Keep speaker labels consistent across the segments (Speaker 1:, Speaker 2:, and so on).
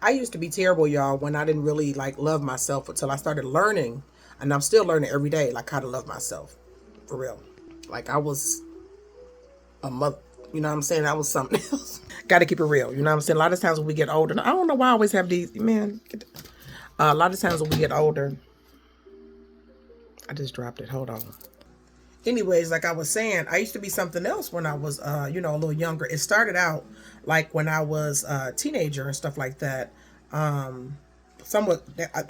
Speaker 1: I used to be terrible, y'all, when I didn't really like love myself until I started learning, and I'm still learning every day, like how to love myself, for real. Like I was a mother, you know what I'm saying? I was something else. Got to keep it real, you know what I'm saying? A lot of times when we get older, I don't know why I always have these, man. A lot of times when we get older, I just dropped it. Hold on. Anyways, like I was saying, I used to be something else when I was, a little younger. It started out like when I was a teenager and stuff like that. Um, Somewhat,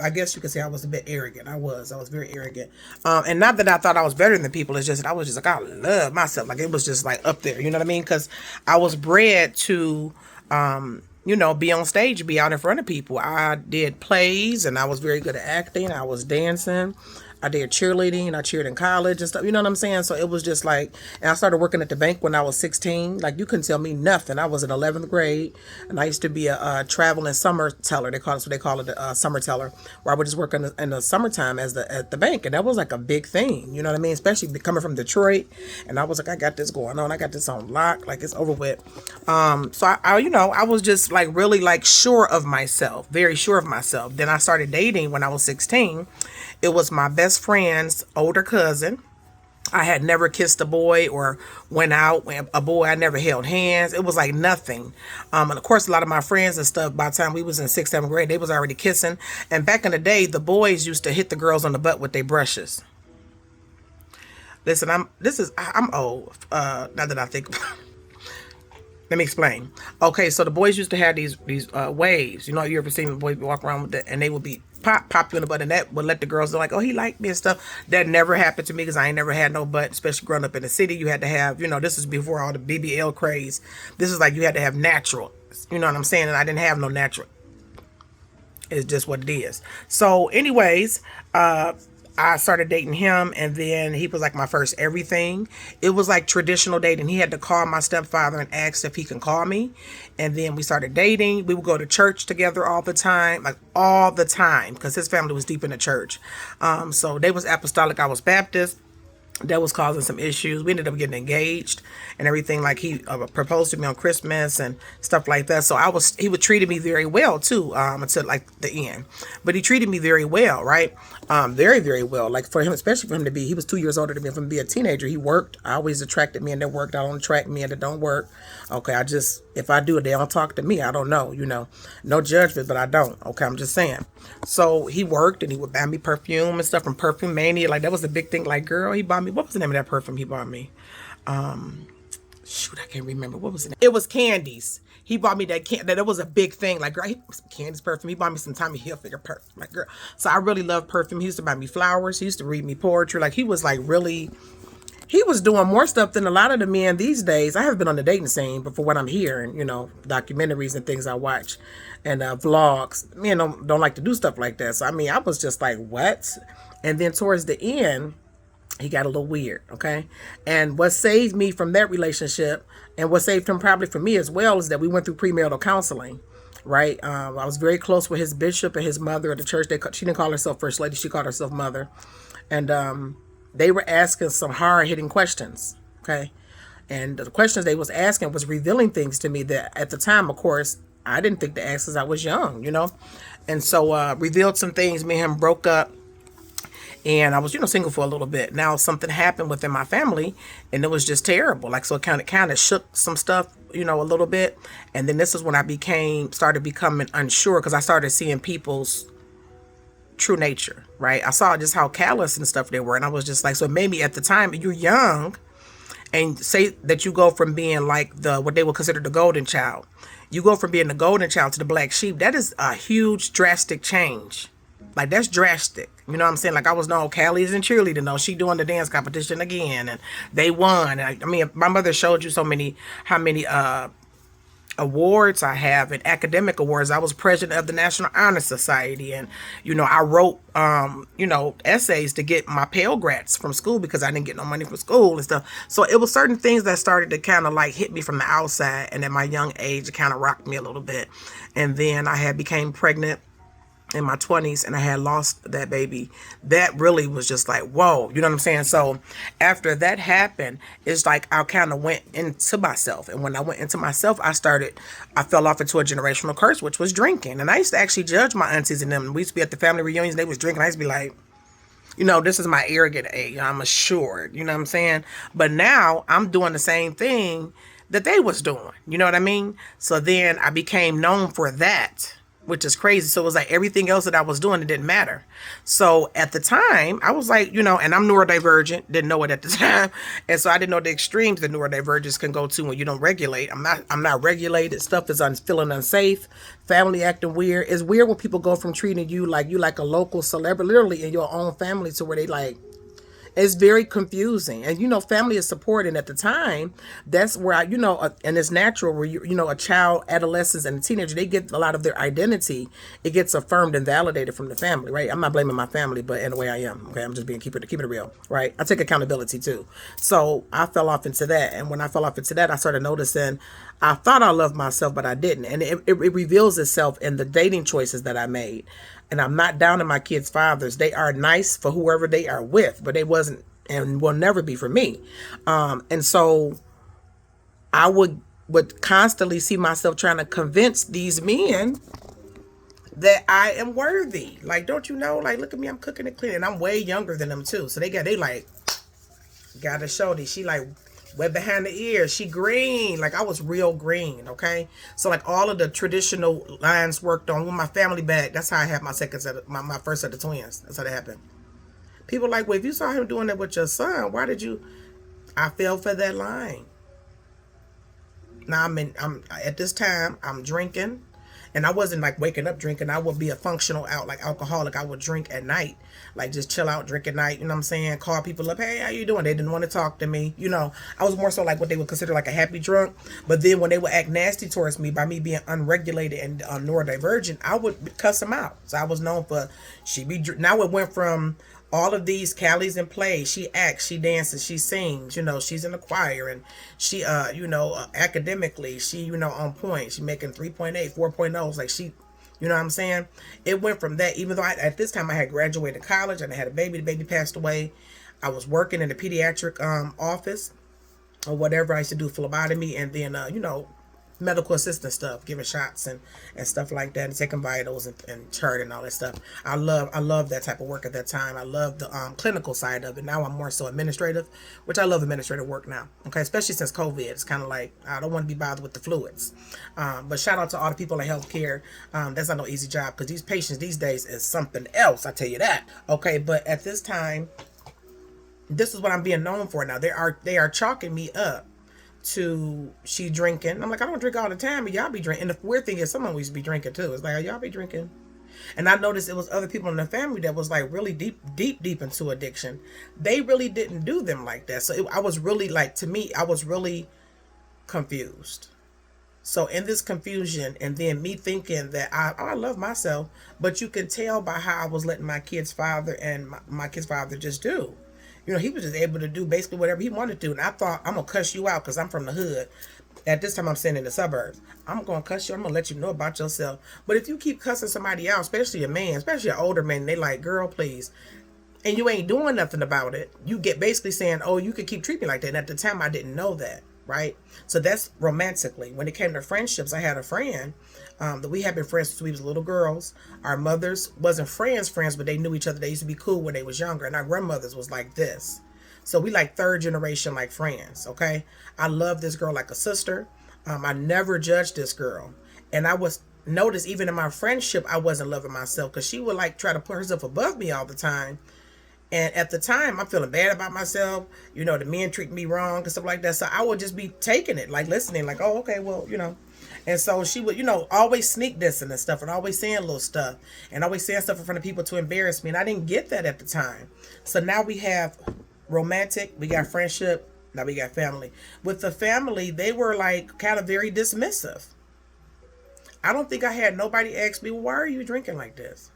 Speaker 1: I guess you could say I was a bit arrogant. I was very arrogant. And not that I thought I was better than people. It's just that I was just like, I love myself. Like it was just like up there. You know what I mean? Because I was bred to, be on stage, be out in front of people. I did plays and I was very good at acting. I was dancing. I did cheerleading. I cheered in college and stuff. You know what I'm saying? So it was just like, and I started working at the bank when I was 16. Like you couldn't tell me nothing. I was in 11th grade, and I used to be a traveling summer teller. They call it, what they call it, a summer teller, where I would just work in the summertime at the bank, and that was like a big thing. You know what I mean? Especially coming from Detroit, and I was like, I got this going on. I got this on lock. Like it's over with. So I was just like really like sure of myself, very sure of myself. Then I started dating when I was 16. It was my best friend's older cousin. I had never kissed a boy or went out with a boy. I never held hands. It was like nothing. And of course, a lot of my friends and stuff, by the time we was in sixth, seventh grade, they was already kissing. And back in the day, the boys used to hit the girls on the butt with their brushes. Listen, I'm old. Now that I think about it. Let me explain. Okay, so the boys used to have these waves. You know, you ever seen the boys walk around with that, and they would be pop you in the butt, and that would let the girls know, like, oh, he liked me and stuff. That never happened to me because I ain't never had no butt, especially growing up in the city. You had to have, this is before all the BBL craze. This is like you had to have natural. You know what I'm saying? And I didn't have no natural. It's just what it is. So, anyways, I started dating him, and then he was like my first everything. It was like traditional dating. He had to call my stepfather and ask if he can call me. And then we started dating. We would go to church together all the time, like all the time, because his family was deep in the church. So they was apostolic. I was Baptist. That was causing some issues. We ended up getting engaged and everything. Like he proposed to me on Christmas and stuff like that. So he would treated me very well too, until like the end. But he treated me very well, right? Very, very well. Like for him, especially for him to be, he was 2 years older than me. From be a teenager, he worked. I always attracted men that worked. I don't attract men that don't work. Okay, if I do it, they don't talk to me. I don't know, no judgment, but I don't. Okay, I'm just saying. So he worked and he would buy me perfume and stuff from Perfume Mania. Like that was the big thing. Like, girl, he bought me, what was the name of that perfume he bought me? Shoot, I can't remember. What was it? It was Candies. He bought me that was a big thing. Like, girl, he some Candies perfume. He bought me some Tommy Hilfiger perfume. Like, girl. So I really love perfume. He used to buy me flowers. He used to read me poetry. Like, he was like really, he was doing more stuff than a lot of the men these days. I haven't been on the dating scene, but for what I'm hearing, documentaries and things I watch and vlogs, men don't like to do stuff like that. So, I mean, I was just like, what? And then towards the end, he got a little weird, okay? And what saved me from that relationship and what saved him probably for me as well is that we went through premarital counseling, right? I was very close with his bishop and his mother at the church. She didn't call herself first lady. She called herself mother. And they were asking some hard-hitting questions, okay? And the questions they was asking was revealing things to me that at the time, of course, I didn't think to ask because I was young. And so revealed some things. Me and him broke up. And I was, single for a little bit. Now something happened within my family, and it was just terrible. Like so, it kind of shook some stuff, a little bit. And then this is when I started becoming unsure because I started seeing people's true nature. Right? I saw just how callous and stuff they were, and I was just like, so maybe at the time you're young, and say that you go from being like what they would consider the golden child. You go from being the golden child to the black sheep. That is a huge, drastic change. Like that's drastic. You know what I'm saying? Like I was no Callie's and cheerleading. No, she doing the dance competition again, and they won. I mean, my mother showed you how many awards I have and academic awards. I was president of the National Honor Society, and I wrote essays to get my Pell Grants from school because I didn't get no money from school and stuff. So it was certain things that started to kind of like hit me from the outside, and at my young age, it kind of rocked me a little bit. And then I had became pregnant in my 20s and I had lost that baby, that really was just like, whoa, you know what I'm saying? So after that happened, it's like I kind of went into myself. And when I went into myself, I fell off into a generational curse, which was drinking. And I used to actually judge my aunties and them. We used to be at the family reunions, they was drinking. I used to be like, this is my arrogant age. I'm assured, you know what I'm saying? But now I'm doing the same thing that they was doing. You know what I mean? So then I became known for that, which is crazy. So it was like everything else that I was doing, it didn't matter. So at the time, I was like, and I'm neurodivergent, didn't know it at the time. And so I didn't know the extremes that neurodivergence can go to when you don't regulate. I'm not regulated. Stuff is feeling unsafe. Family acting weird. It's weird when people go from treating you like a local celebrity, literally in your own family, to where they like, it's very confusing. And family is supporting at the time. That's where and it's natural where a child, adolescents, and a teenager, they get a lot of their identity. It gets affirmed and validated from the family, right? I'm not blaming my family, but in a way I am. Okay, I'm just keeping it real, right? I take accountability too. So I fell off into that, and when I fell off into that, I started noticing I thought I loved myself, but I didn't, and it reveals itself in the dating choices that I made. And I'm not down to my kids' fathers. They are nice for whoever they are with, but they wasn't and will never be for me. And so I would constantly see myself trying to convince these men that I am worthy. Like, don't you know? Like, look at me, I'm cooking and cleaning. And I'm way younger than them too. So they like, got to show these. She like wet behind the ears. She green. Like I was real green. Okay. So like all of the traditional lines worked on with my family back. That's how I had my second set of, my first set of twins. That's how that happened. People like, well, if you saw him doing that with your son, why did you? I fell for that line. Now I'm at this time I'm drinking, and I wasn't like waking up drinking. I would be a functional like alcoholic. I would drink at night, like just chill out, drink at night. You know what I'm saying? Call people up, hey, how you doing? They didn't want to talk to me. I was more so like what they would consider like a happy drunk. But then when they would act nasty towards me by me being unregulated and neurodivergent, I would cuss them out. So I was known for now it went from all of these. Callie's in play. She acts, she dances, she sings. She's in the choir, and she, academically, she, on point. She making 3.8, 4.0s. Like she, you know what I'm saying? It went from that. Even though at this time I had graduated college and I had a baby. The baby passed away. I was working in the pediatric office or whatever. I used to do phlebotomy and then, medical assistant stuff, giving shots and stuff like that, and taking vitals and chart and all that stuff. I love that type of work at that time. I love the clinical side of it. Now I'm more so administrative, which I love administrative work now. Okay, especially since COVID, it's kind of like I don't want to be bothered with the fluids. But shout out to all the people in healthcare. That's not no easy job because these patients these days is something else. I tell you that. Okay, but at this time, this is what I'm being known for now. They are chalking me up to she drinking. I'm like, I don't drink all the time, but y'all be drinking. And the weird thing is, someone used to be drinking too. It's like, y'all be drinking. And I noticed it was other people in the family that was like really deep into addiction. They really didn't do them like that. So I was really like, to me, I was really confused. So in this confusion, and then me thinking that I love myself, but you can tell by how I was letting my kid's father and my kid's father just do. He was just able to do basically whatever he wanted to do. And I thought, I'm going to cuss you out because I'm from the hood. At this time, I'm sitting in the suburbs. I'm going to cuss you. I'm going to let you know about yourself. But if you keep cussing somebody out, especially a man, especially an older man, they like, girl, please. And you ain't doing nothing about it. You get basically saying, oh, you could keep treating me like that. And at the time, I didn't know that. Right? So that's romantically. When it came to friendships, I had a friend that we had been friends since we was little girls. Our mothers wasn't friends, but they knew each other. They used to be cool when they was younger. And our grandmothers was like this. So we like third generation like friends, okay? I love this girl like a sister. I never judged this girl. And I was noticed even in my friendship, I wasn't loving myself because she would like try to put herself above me all the time. And at the time, I'm feeling bad about myself. The men treat me wrong and stuff like that. So I would just be taking it, like listening, like, oh, okay, well, And so she would, always sneak dissing and stuff and always saying little stuff and always saying stuff in front of people to embarrass me. And I didn't get that at the time. So now we have romantic, we got friendship, now we got family. With the family, they were like kind of very dismissive. I don't think I had nobody ask me, well, why are you drinking like this?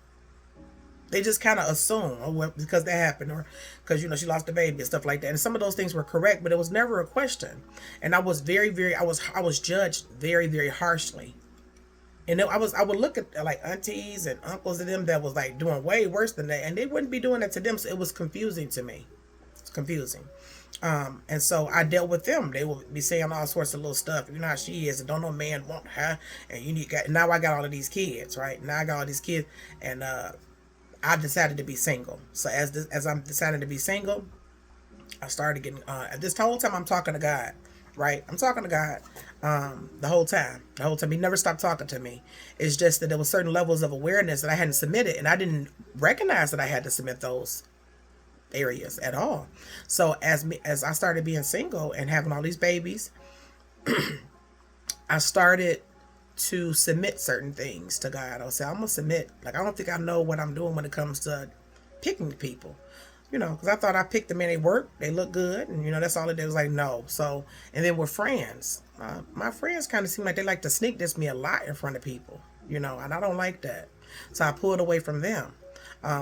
Speaker 1: They just kind of assume, oh, well, because that happened, or because, she lost the baby and stuff like that. And some of those things were correct, but it was never a question. And I was I was judged very, very harshly. And then I would look at like aunties and uncles of them that was like doing way worse than that, and they wouldn't be doing that to them. So it was confusing to me. It's confusing. And so I dealt with them. They would be saying all sorts of little stuff. You know how she is, and don't no man want her. And you need now I got all of these kids, right? Now I got all these kids, and I decided to be single. So as I'm deciding to be single, I started getting this whole time I'm talking to God, right? I'm talking to God the whole time. The whole time he never stopped talking to me. It's just that there was certain levels of awareness that I hadn't submitted, and I didn't recognize that I had to submit those areas at all. So as I started being single and having all these babies, I started to submit certain things to God. I would say I'm gonna submit. Like I don't think I know what I'm doing when it comes to picking people. You know, because I thought I picked them and they work, they look good, and you know that's all it did. Was like no. So and then with friends, my friends kind of seem like they like to sneak diss me a lot in front of people. You know, and I don't like that. So I pulled away from them.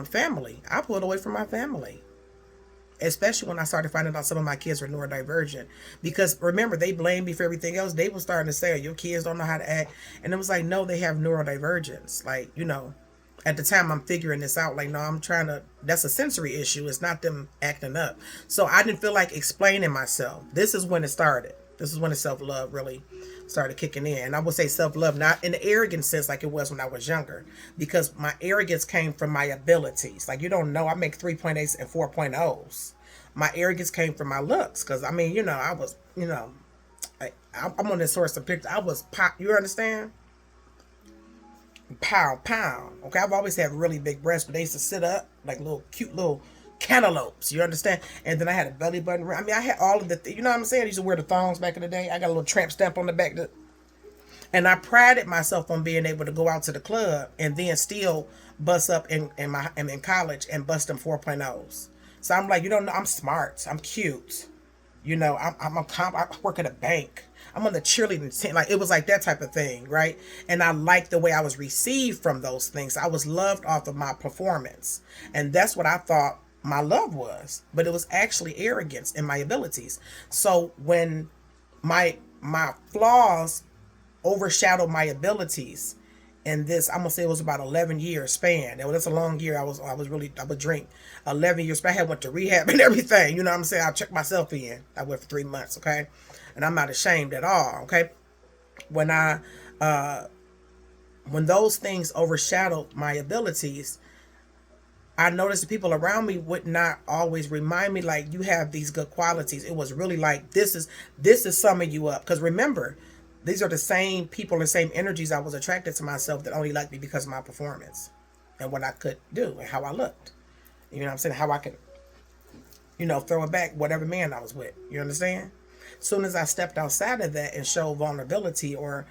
Speaker 1: Family, I pulled away from my family, especially when I started finding out some of my kids were neurodivergent. Because remember, they blamed me for everything else. They were starting to say, oh, your kids don't know how to act. And it was like, no, they have neurodivergence. Like, you know, at the time I'm figuring this out. Like, no, that's a sensory issue. It's not them acting up. So I didn't feel like explaining myself. This is when it started. This is when the self-love really started kicking in. And I would say self-love, not in the arrogant sense like it was when I was younger, because my arrogance came from my abilities. Like, you don't know, I make 3.8s and 4.0s. My arrogance came from my looks, because, I mean, you know, I was, you know, I'm on this source of picture. I was, you understand? Pound, pound. Okay, I've always had really big breasts, but they used to sit up like little cute little cantaloupes, you understand? And then I had a belly button. I mean, I had all of you know what I'm saying? I used to wear the thongs back in the day. I got a little tramp stamp on the back. And I prided myself on being able to go out to the club and then still bust up in college and bust them 4.0s. So I'm like, you don't know, I'm smart. I'm cute. You know, I work at a bank. I'm on the cheerleading team. Like, it was like that type of thing, right? And I liked the way I was received from those things. I was loved off of my performance. And that's what I thought my love was, but it was actually arrogance in my abilities. So when my flaws overshadowed my abilities in this, I'm gonna say it was about 11-year span. That's a long year. I would drink 11 years. I had went to rehab and everything. You know what I'm saying? I checked myself in. I went for 3 months. Okay, and I'm not ashamed at all. Okay, when when those things overshadowed my abilities, I noticed the people around me would not always remind me like, you have these good qualities. It was really like, this is summing you up. Because remember, these are the same people and same energies I was attracted to myself that only liked me because of my performance and what I could do and how I looked. You know what I'm saying? How I could, you know, throw it back whatever man I was with. You understand? As soon as I stepped outside of that and showed vulnerability or,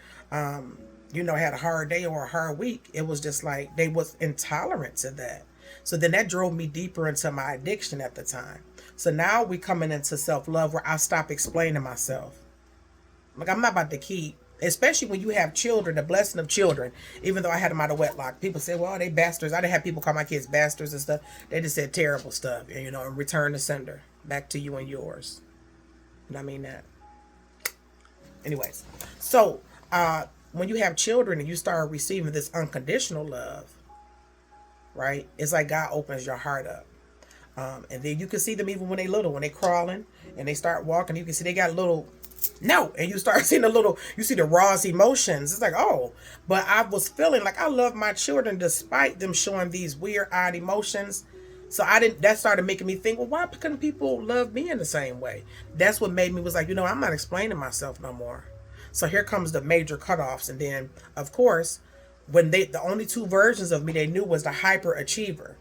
Speaker 1: you know, had a hard day or a hard week, it was just like they was intolerant to that. So then that drove me deeper into my addiction at the time. So now we coming into self-love where I stop explaining myself. Like, I'm not about to keep, especially when you have children, the blessing of children, even though I had them out of wedlock. People say, well, they bastards. I didn't have people call my kids bastards and stuff. They just said terrible stuff, and, you know, and return the sender back to you and yours. And I mean that. Anyways, so when you have children and you start receiving this unconditional love, right? It's like God opens your heart up. And then you can see them even when they little, when they crawling and they start walking, you can see they got a little no, and you start seeing you see the raw emotions. It's like, oh, but I was feeling like I love my children despite them showing these weird, odd emotions. So that started making me think, well, why couldn't people love me in the same way? That's what made me was like, you know, I'm not explaining myself no more. So here comes the major cutoffs. And then, of course, when the only two versions of me they knew was the hyperachiever.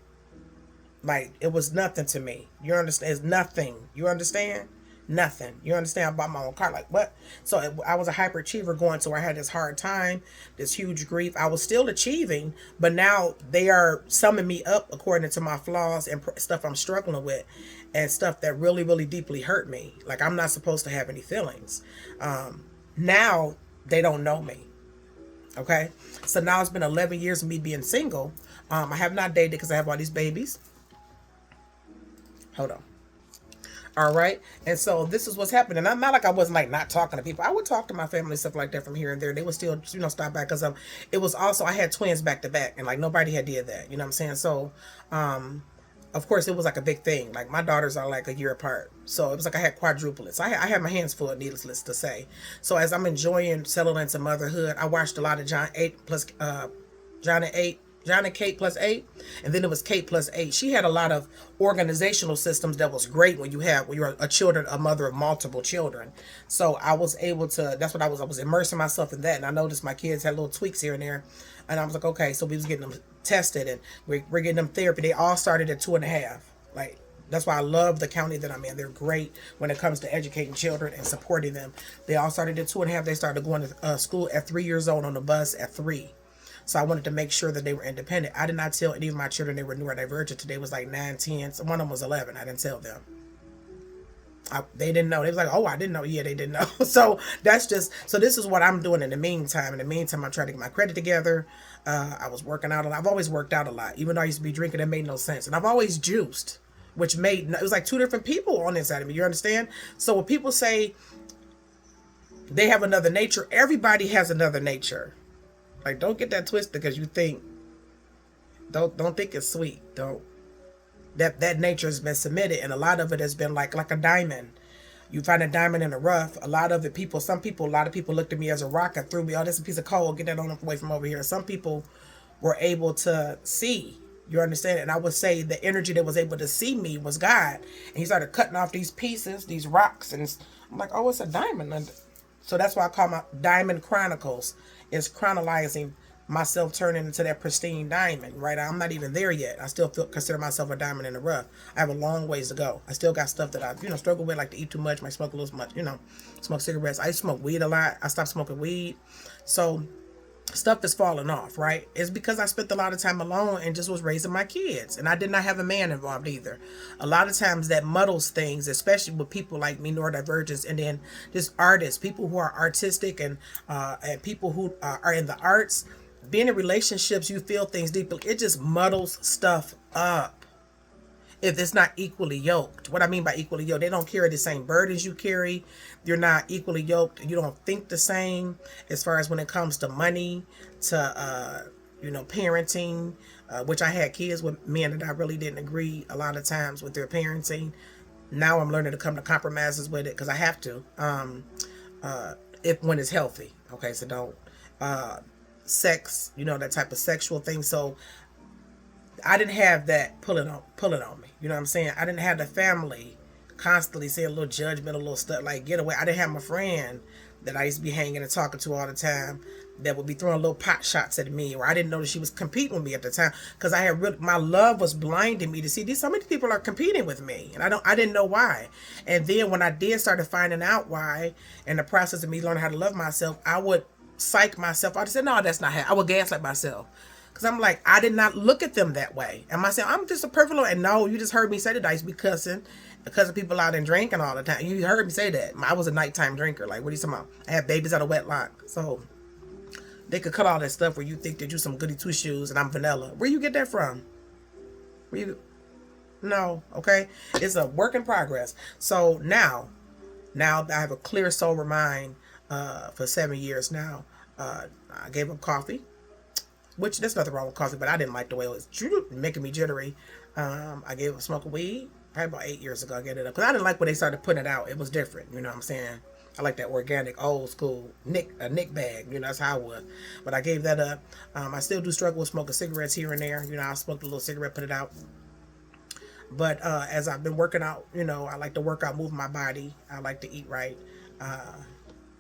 Speaker 1: Like, it was nothing to me. You understand? It's nothing. You understand? Nothing. You understand? I bought my own car. Like, what? So I was a hyperachiever going to where I had this hard time, this huge grief. I was still achieving, but now they are summing me up according to my flaws and stuff I'm struggling with and stuff that really, really deeply hurt me. Like, I'm not supposed to have any feelings. Now they don't know me. Okay? So now it's been 11 years of me being single. I have not dated because I have all these babies. Hold on. All right. And so this is what's happening. I'm not like I wasn't like not talking to people. I would talk to my family and stuff like that from here and there. They would still, stop by because it was also, I had twins back to back and like nobody had did that. You know what I'm saying? So, of course, it was like a big thing. Like my daughters are like a year apart, so it was like I had quadruplets. I had my hands full, needless to say. So as I'm enjoying settling into motherhood, I watched a lot of John and 8. John and Kate plus 8, and then it was Kate plus 8. She had a lot of organizational systems that was great when you're a mother of multiple children. So I was able to. That's what I was immersing myself in that, and I noticed my kids had little tweaks here and there, and I was like, okay, so we was getting them tested, and we're getting them therapy. They all started at 2.5. Like that's why I love the county that I'm in. They're great when it comes to educating children and supporting them. They all started at 2.5. They started going to school at 3 years old on the bus at 3. So I wanted to make sure that they were independent. I did not tell any of my children they were neurodivergent. Today was like 9, 10. So one of them was 11. I didn't tell them. They didn't know. They was like, oh, I didn't know. Yeah, they didn't know. So this is what I'm doing in the meantime. In the meantime, I'm trying to get my credit together. I was working out a lot. I've always worked out a lot. Even though I used to be drinking, it made no sense. And I've always juiced, it was like two different people on the inside of me. You understand? So when people say they have another nature, everybody has another nature. Like, don't get that twisted because you think, don't think it's sweet. Don't. That nature has been submitted, and a lot of it has been like a diamond. You find a diamond in the rough. A lot of it, a lot of people looked at me as a rock and threw me, oh, that's a piece of coal. Get that on away from over here. Some people were able to see. You understand? And I would say the energy that was able to see me was God. And he started cutting off these pieces, these rocks, and I'm like, oh, it's a diamond. So that's why I call my Diamond Chronicles. It's chronicalizing myself turning into that pristine diamond, right? I'm not even there yet. I still consider myself a diamond in the rough. I have a long ways to go. I still got stuff that I, struggle with, like to eat too much, might smoke a little much, smoke cigarettes. I used to smoke weed a lot. I stopped smoking weed. So stuff is falling off, right? It's because I spent a lot of time alone and just was raising my kids. And I did not have a man involved either. A lot of times that muddles things, especially with people like me, neurodivergents, and then just artists, people who are artistic and people who are in the arts. Being in relationships, you feel things deeply. It just muddles stuff up if it's not equally yoked. What I mean by equally yoked, they don't carry the same burdens you carry. You're not equally yoked. You don't think the same as far as when it comes to money, to parenting, which I had kids with men that I really didn't agree a lot of times with their parenting. Now I'm learning to come to compromises with it because I have to, if when it's healthy. Okay, so don't sex, that type of sexual thing. So I didn't have that pulling on me. You know what I'm saying? I didn't have the family constantly saying a little judgment, a little stuff like get away. I didn't have my friend that I used to be hanging and talking to all the time that would be throwing little pot shots at me, or I didn't know that she was competing with me at the time because I had my love was blinding me to see these. So many people are competing with me, and I didn't know why. And then when I did started finding out why, in the process of me learning how to love myself, I would psych myself. I just said, no, that's not how. I would gaslight myself. Because I'm like, I did not look at them that way. And myself, I'm just a perfect little, and no, you just heard me say that I used to be cussing because of people out and drinking all the time. You heard me say that. I was a nighttime drinker. Like, what are you talking about? I had babies out of wedlock. So they could cut all that stuff where you think that you're some goody two shoes and I'm vanilla. Where you get that from? No, okay? It's a work in progress. So now I have a clear, sober mind for 7 years now. I gave up coffee. Which there's nothing wrong with coffee, but I didn't like the way it was making me jittery. I gave up smoking weed probably about 8 years ago. I gave it up because I didn't like when they started putting it out. It was different, you know what I'm saying? I like that organic, old school Nick bag. That's how I was. But I gave that up. I still do struggle with smoking cigarettes here and there. I smoked a little cigarette, put it out. But as I've been working out, I like to work out, move my body. I like to eat right.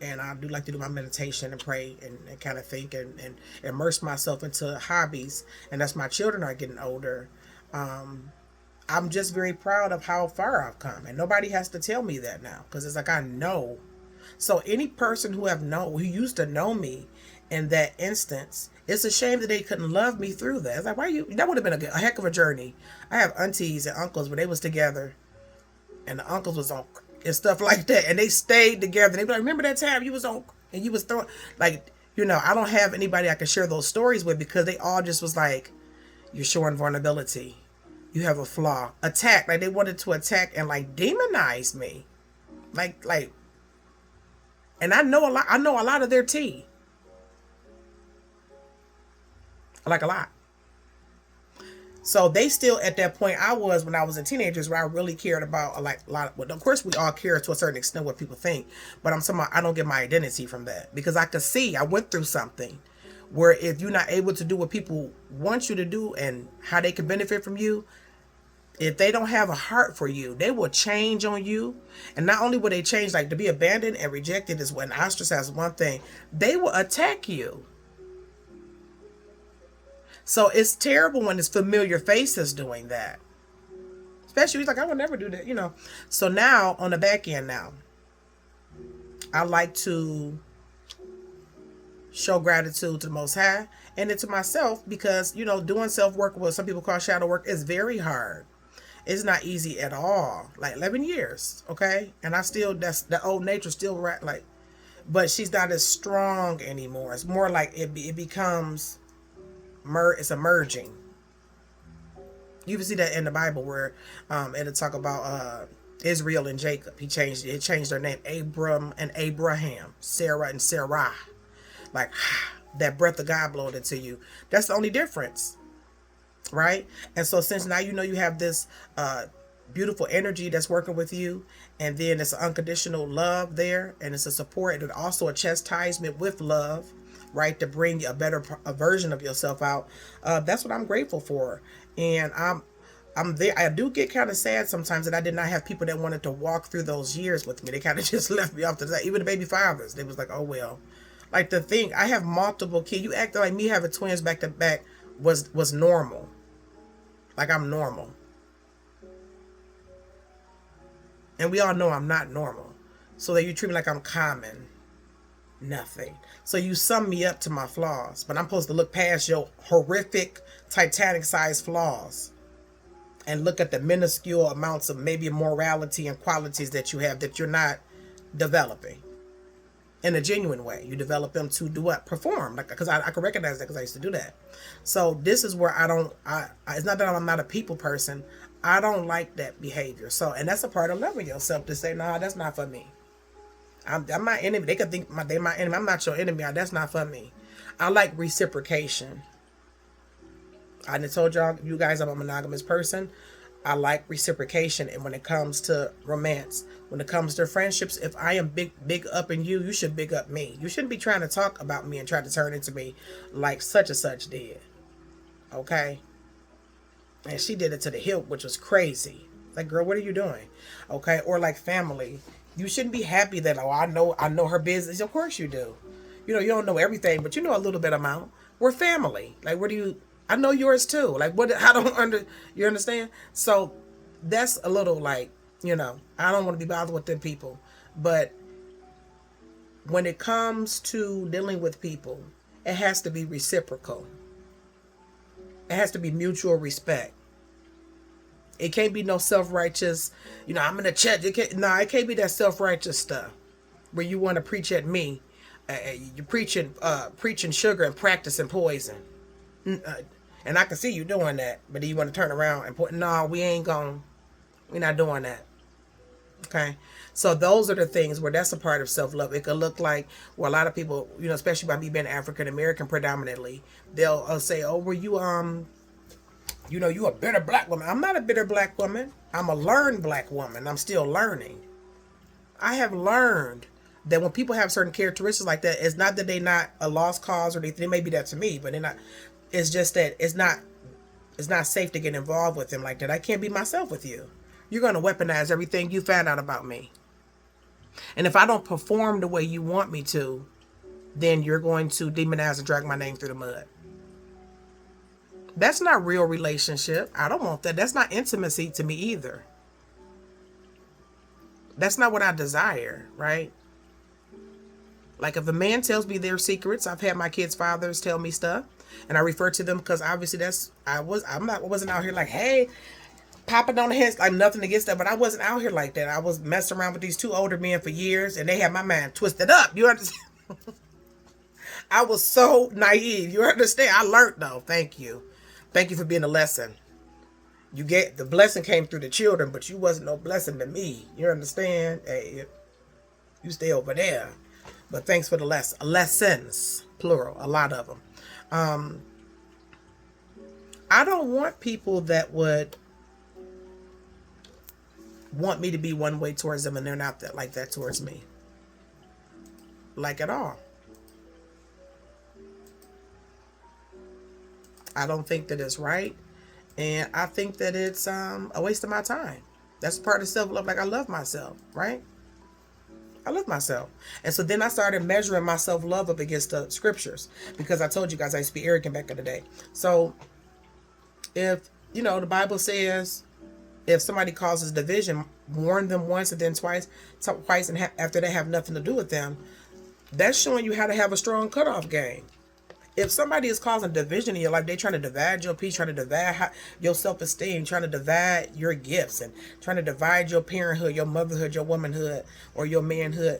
Speaker 1: And I do like to do my meditation and pray and kind of think and immerse myself into hobbies. And as my children are getting older, I'm just very proud of how far I've come. And nobody has to tell me that now because it's like I know. So any person who used to know me in that instance, it's a shame that they couldn't love me through that. It's like, that would have been a heck of a journey. I have aunties and uncles where they was together and the uncles was on and stuff like that, and they stayed together. They be like, remember that time you was on and you was throwing, like, I don't have anybody I can share those stories with because they all just was like, you're showing vulnerability. You have a flaw. Attack. Like they wanted to attack and like demonize me. Like and I know a lot of their tea. Like a lot. So they still at that point I was when I was in teenagers where I really cared about a lot. Well, of course we all care to a certain extent what people think, but I'm talking about I don't get my identity from that because I could see I went through something where if you're not able to do what people want you to do and how they can benefit from you, if they don't have a heart for you, they will change on you. And not only will they change, like to be abandoned and rejected is when ostracized one thing, they will attack you. So it's terrible when it's familiar faces doing that. Especially he's like, I would never do that, you know. So now on the back end now, I like to show gratitude to the Most High and it to myself because, you know, doing self-work, what some people call shadow work, is very hard. It's not easy at all. Like 11 years, okay? And I still, that's the old nature still right, like, but she's not as strong anymore. It's more like it becomes, it's emerging. You can see that in the Bible where it'll talk about Israel and Jacob. It changed their name, Abram and Abraham, Sarah and Sarah. Like that breath of God blowed into you. That's the only difference, right? And so since now you know you have this beautiful energy that's working with you, and then it's an unconditional love there, and it's a support and also a chastisement with love, right, to bring a better version of yourself out. That's what I'm grateful for. And I'm there. I do get kind of sad sometimes that I did not have people that wanted to walk through those years with me. They kind of just left me off to the side. Even the baby fathers, they was like, oh well. Like the thing, I have multiple kids. You acting like me having twins back to back was normal. Like I'm normal. And we all know I'm not normal. So that you treat me like I'm common. Nothing. So you sum me up to my flaws, but I'm supposed to look past your horrific Titanic-sized flaws and look at the minuscule amounts of maybe morality and qualities that you have that you're not developing in a genuine way. You develop them to do what? Perform. Like, because I can recognize that because I used to do that. So this is where it's not that I'm not a people person. I don't like that behavior. So, and that's a part of loving yourself to say, nah, that's not for me. I'm my enemy. They could think they're my enemy. I'm not your enemy. That's not for me. I like reciprocation. I done told you guys I'm a monogamous person. I like reciprocation. And when it comes to romance, when it comes to friendships, if I am big up in you, you should big up me. You shouldn't be trying to talk about me and try to turn into me like such and such did. Okay? And she did it to the hilt, which was crazy. Like, girl, what are you doing? Okay? Or like family. You shouldn't be happy that, oh, I know her business. Of course you do. You know, you don't know everything, but you know a little bit amount. We're family. Like, I know yours too. Like, you understand? So that's a little like, you know, I don't want to be bothered with them people. But when it comes to dealing with people, it has to be reciprocal. It has to be mutual respect. It can't be no self-righteous, you know, I'm in a church. It can't be that self-righteous stuff where you want to preach at me. You're preaching sugar and practicing poison. And I can see you doing that, but then you want to turn around and put, no, we're not doing that. Okay. So those are the things where that's a part of self-love. It could look like, well, a lot of people, you know, especially by me being African-American predominantly, they'll say, oh, were you, you know, you a bitter black woman. I'm not a bitter black woman. I'm a learned black woman. I'm still learning. I have learned that when people have certain characteristics like that, it's not that they're not a lost cause or they may be that to me, but they're not. It's just that it's not safe to get involved with them like that. I can't be myself with you. You're going to weaponize everything you found out about me. And if I don't perform the way you want me to, then you're going to demonize and drag my name through the mud. That's not real relationship. I don't want that. That's not intimacy to me either. That's not what I desire, right? Like if a man tells me their secrets, I've had my kids' fathers tell me stuff, and I refer to them because obviously I wasn't out here like, hey, popping on the head. Like nothing against that, but I wasn't out here like that. I was messing around with these two older men for years, and they had my mind twisted up. You understand? I was so naive. You understand? I learned though. Thank you. Thank you for being a lesson. You get the blessing came through the children, but you wasn't no blessing to me. You understand? Hey, you stay over there. But thanks for the lessons, plural, a lot of them. I don't want people that would want me to be one way towards them and they're not that like that towards me. Like at all. I don't think that it's right. And I think that it's a waste of my time. That's part of self-love. Like I love myself, right? I love myself. And so then I started measuring my self-love up against the scriptures. Because I told you guys I used to be arrogant back in the day. So if, the Bible says, if somebody causes division, warn them once and then twice, and after they have nothing to do with them, that's showing you how to have a strong cutoff game. If somebody is causing division in your life, they're trying to divide your peace, trying to divide your self-esteem, trying to divide your gifts, and trying to divide your parenthood, your motherhood, your womanhood, or your manhood.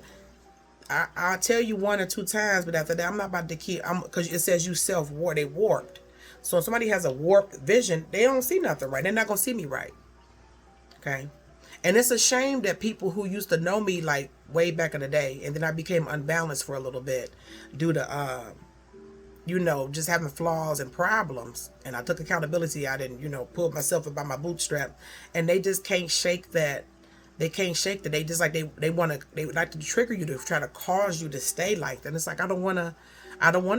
Speaker 1: I'll tell you one or two times, but after that, I'm not about to keep, because it says you self-warped, they warped. So if somebody has a warped vision, they don't see nothing right. They're not going to see me right. Okay? And it's a shame that people who used to know me like way back in the day, and then I became unbalanced for a little bit due to, just having flaws and problems. And I took accountability. I didn't, pull myself up by my bootstrap. And they just can't shake that. They can't shake that. They just like, they would like to trigger you to try to cause you to stay like that. And it's like, I don't want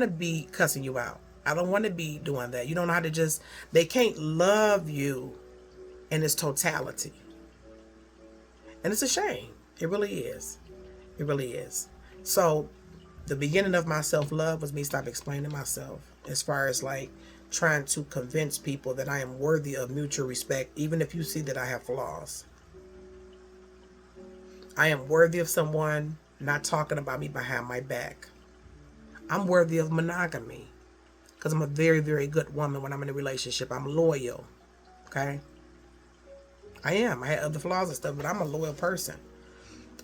Speaker 1: to be cussing you out. I don't want to be doing that. You don't know how to they can't love you in its totality. And it's a shame. It really is. It really is. So the beginning of my self-love was me stop explaining myself as far as like trying to convince people that I am worthy of mutual respect, even if you see that I have flaws. I am worthy of someone not talking about me behind my back. I'm worthy of monogamy because I'm a very, very good woman when I'm in a relationship. I'm loyal. Okay? I am. I had other flaws and stuff, but I'm a loyal person.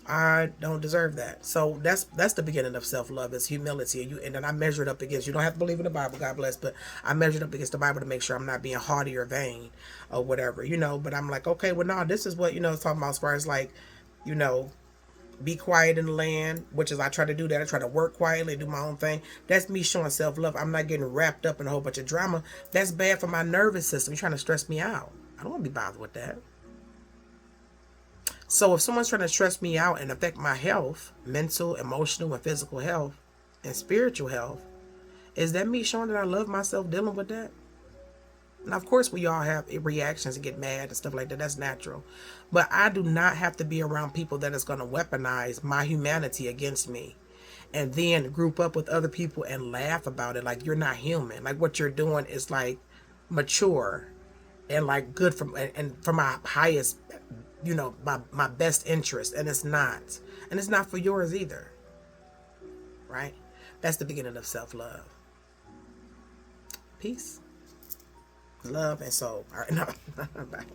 Speaker 1: I don't deserve that. So that's the beginning of self-love, is humility. And then I measure it up against, you don't have to believe in the Bible, God bless, but I measured up against the Bible to make sure I'm not being haughty or vain or whatever, but I'm like, okay, well, no, this is what, it's talking about as far as like, be quiet in the land, which is I try to do that. I try to work quietly, do my own thing. That's me showing self-love. I'm not getting wrapped up in a whole bunch of drama. That's bad for my nervous system. You're trying to stress me out. I don't want to be bothered with that. So if someone's trying to stress me out and affect my health, mental, emotional, and physical health, and spiritual health, is that me showing that I love myself dealing with that? Now, of course, we all have reactions and get mad and stuff like that. That's natural. But I do not have to be around people that is going to weaponize my humanity against me and then group up with other people and laugh about it like you're not human. Like what you're doing is like mature and like good for my highest, my best interest. And it's not. And it's not for yours either. Right? That's the beginning of self-love. Peace. Love and soul. All right, no. Bye.